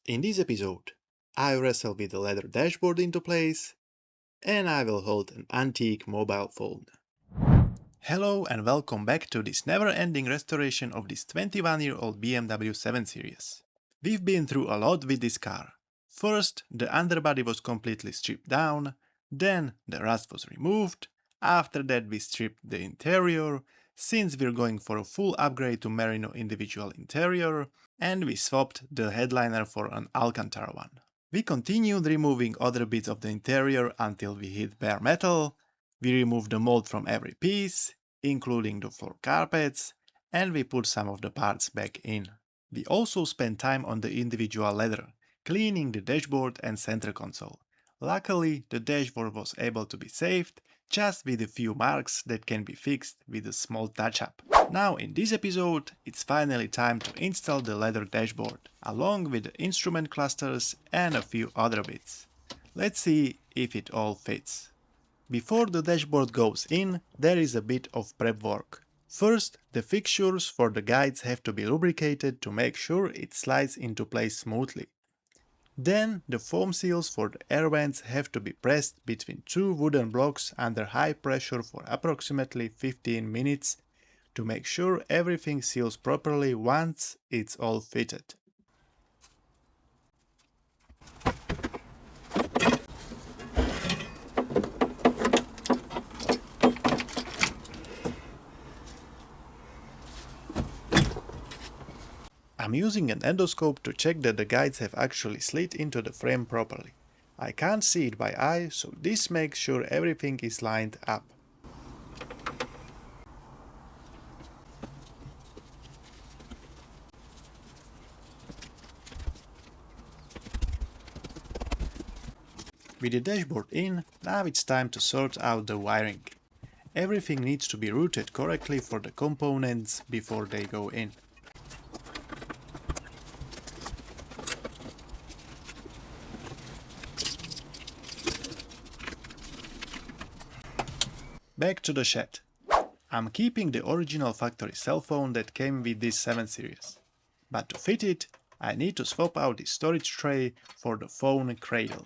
In this episode, I wrestle with the leather dashboard into place, and I will hold an antique mobile phone. Hello and welcome back to this never-ending restoration of this 21-year-old BMW 7 Series. We've been through a lot with this car. First, the underbody was completely stripped down, then the rust was removed, after that we stripped the interior, since we're going for a full upgrade to Merino individual interior, and we swapped the headliner for an Alcantara one. We continued removing other bits of the interior until we hit bare metal. We removed the mold from every piece, including the floor carpets, and we put some of the parts back in. We also spent time on the individual leather, cleaning the dashboard and center console. Luckily, the dashboard was able to be saved, just with a few marks that can be fixed with a small touch-up. Now in this episode, it's finally time to install the leather dashboard, along with the instrument clusters and a few other bits. Let's see if it all fits. Before the dashboard goes in, there is a bit of prep work. First, the fixtures for the guides have to be lubricated to make sure it slides into place smoothly. Then, the foam seals for the air vents have to be pressed between two wooden blocks under high pressure for approximately 15 minutes to make sure everything seals properly once it's all fitted. I'm using an endoscope to check that the guides have actually slid into the frame properly. I can't see it by eye, so this makes sure everything is lined up. With the dashboard in, now it's time to sort out the wiring. Everything needs to be routed correctly for the components before they go in. Back to the shed. I'm keeping the original factory cell phone that came with this 7 series. But to fit it, I need to swap out the storage tray for the phone cradle.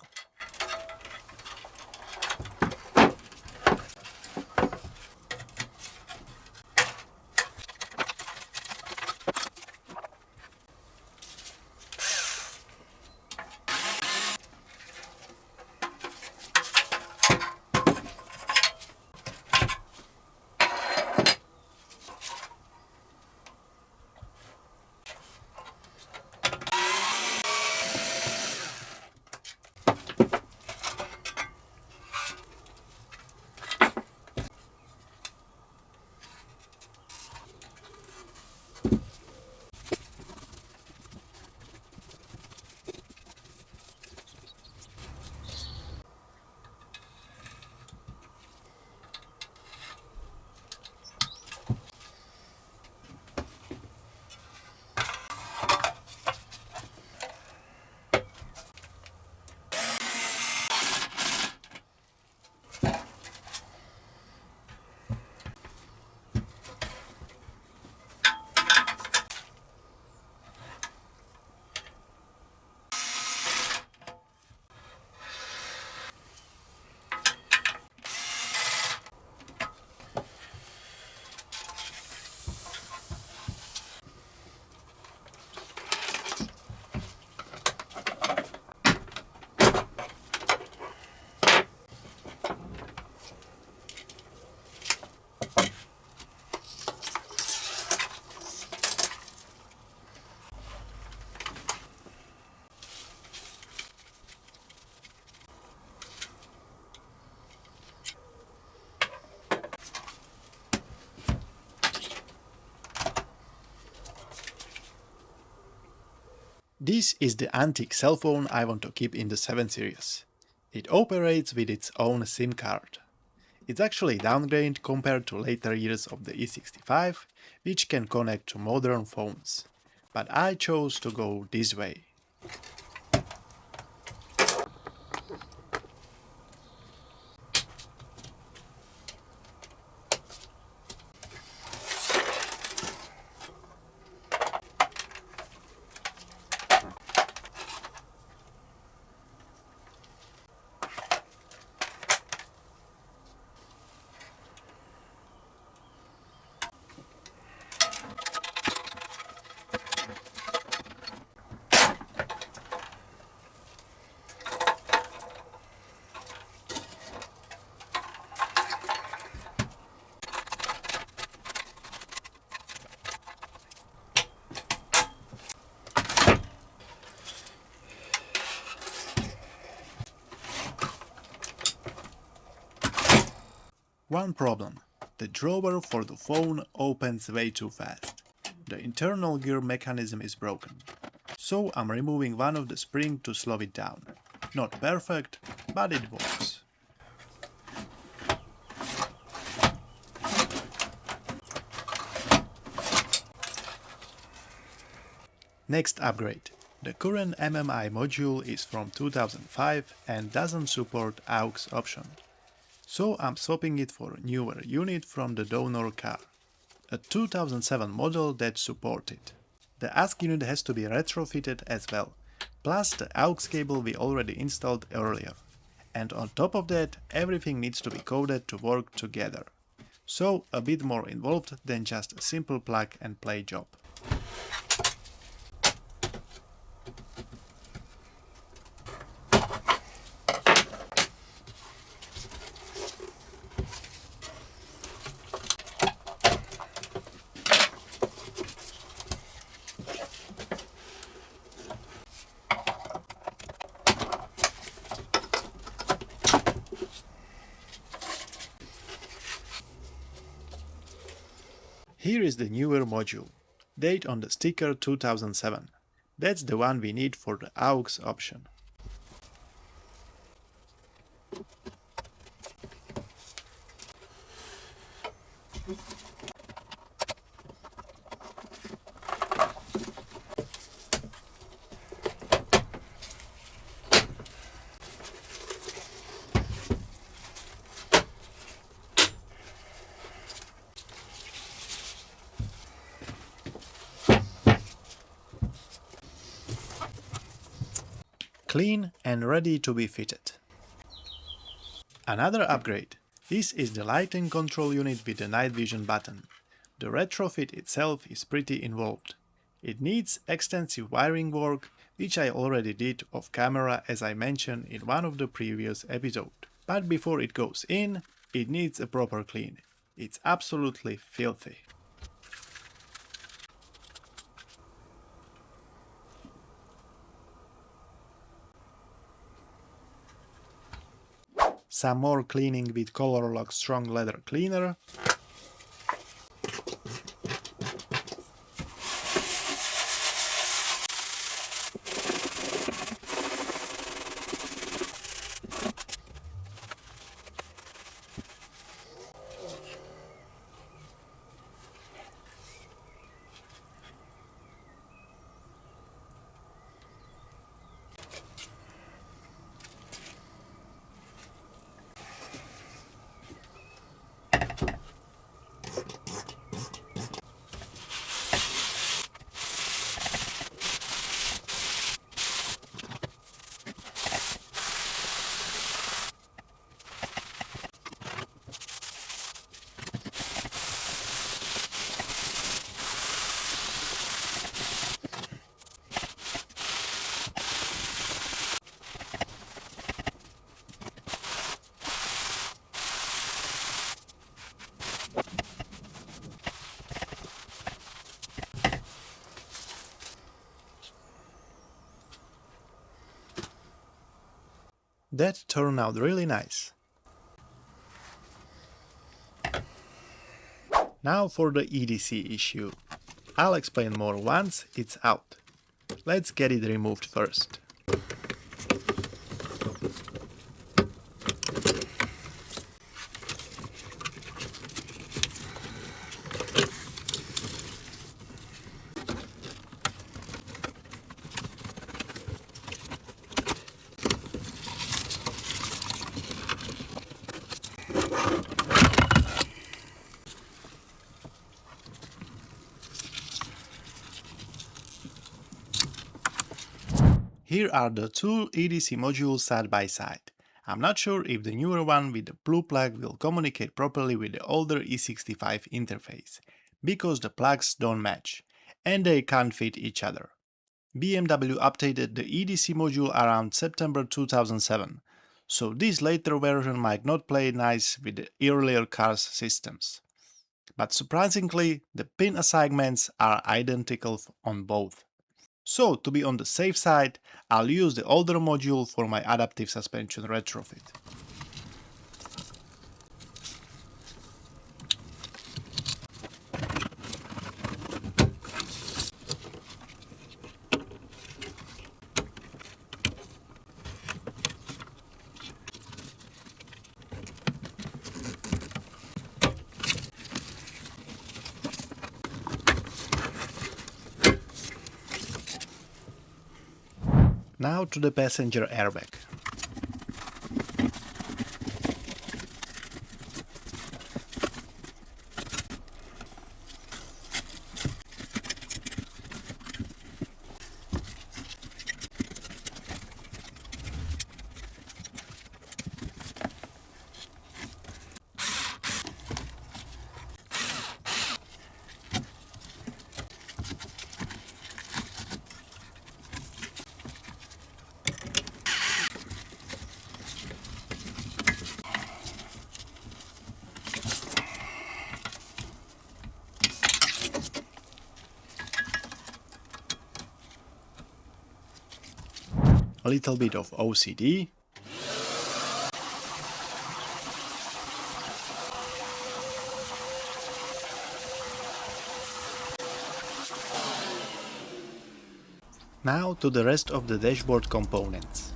This is the antique cell phone I want to keep in the 7 series. It operates with its own SIM card. It's actually downgraded compared to later years of the E65, which can connect to modern phones. But I chose to go this way. One problem: the drawer for the phone opens way too fast. The internal gear mechanism is broken, so I'm removing one of the springs to slow it down. Not perfect, but it works. Next upgrade. The current MMI module is from 2005 and doesn't support AUX option, so I'm swapping it for a newer unit from the donor car, a 2007 model that supports it. The ASC unit has to be retrofitted as well, plus the AUX cable we already installed earlier. And on top of that, everything needs to be coded to work together. So a bit more involved than just a simple plug and play job. Here is the newer module. Date on the sticker 2007. That's the one we need for the AUX option. Clean and ready to be fitted. Another upgrade. This is the lighting control unit with the night vision button. The retrofit itself is pretty involved. It needs extensive wiring work, which I already did off camera as I mentioned in one of the previous episodes. But before it goes in, it needs a proper clean. It's absolutely filthy. Some more cleaning with Color Lock Strong Leather Cleaner. That turned out really nice. Now for the EDC issue. I'll explain more once it's out. Let's get it removed first. Here are the two EDC modules side by side. I'm not sure if the newer one with the blue plug will communicate properly with the older E65 interface, because the plugs don't match, and they can't fit each other. BMW updated the EDC module around September 2007, so this later version might not play nice with the earlier cars' systems. But surprisingly, the pin assignments are identical on both. So, to be on the safe side, I'll use the older module for my adaptive suspension retrofit. Now to the passenger airbag. A little bit of OCD. Now to the rest of the dashboard components.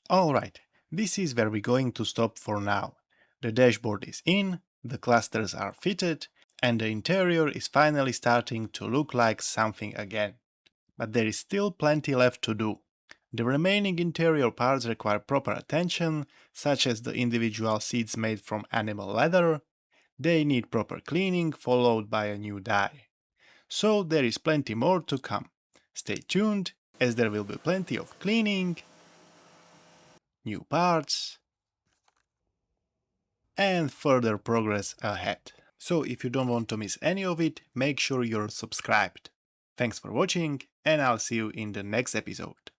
Alright, this is where we're going to stop for now. The dashboard is in, the clusters are fitted, and the interior is finally starting to look like something again. But there is still plenty left to do. The remaining interior parts require proper attention, such as the individual seats made from animal leather. They need proper cleaning followed by a new dye. So there is plenty more to come. Stay tuned, as there will be plenty of cleaning, new parts, and further progress ahead. So if you don't want to miss any of it, make sure you're subscribed. Thanks for watching, and I'll see you in the next episode.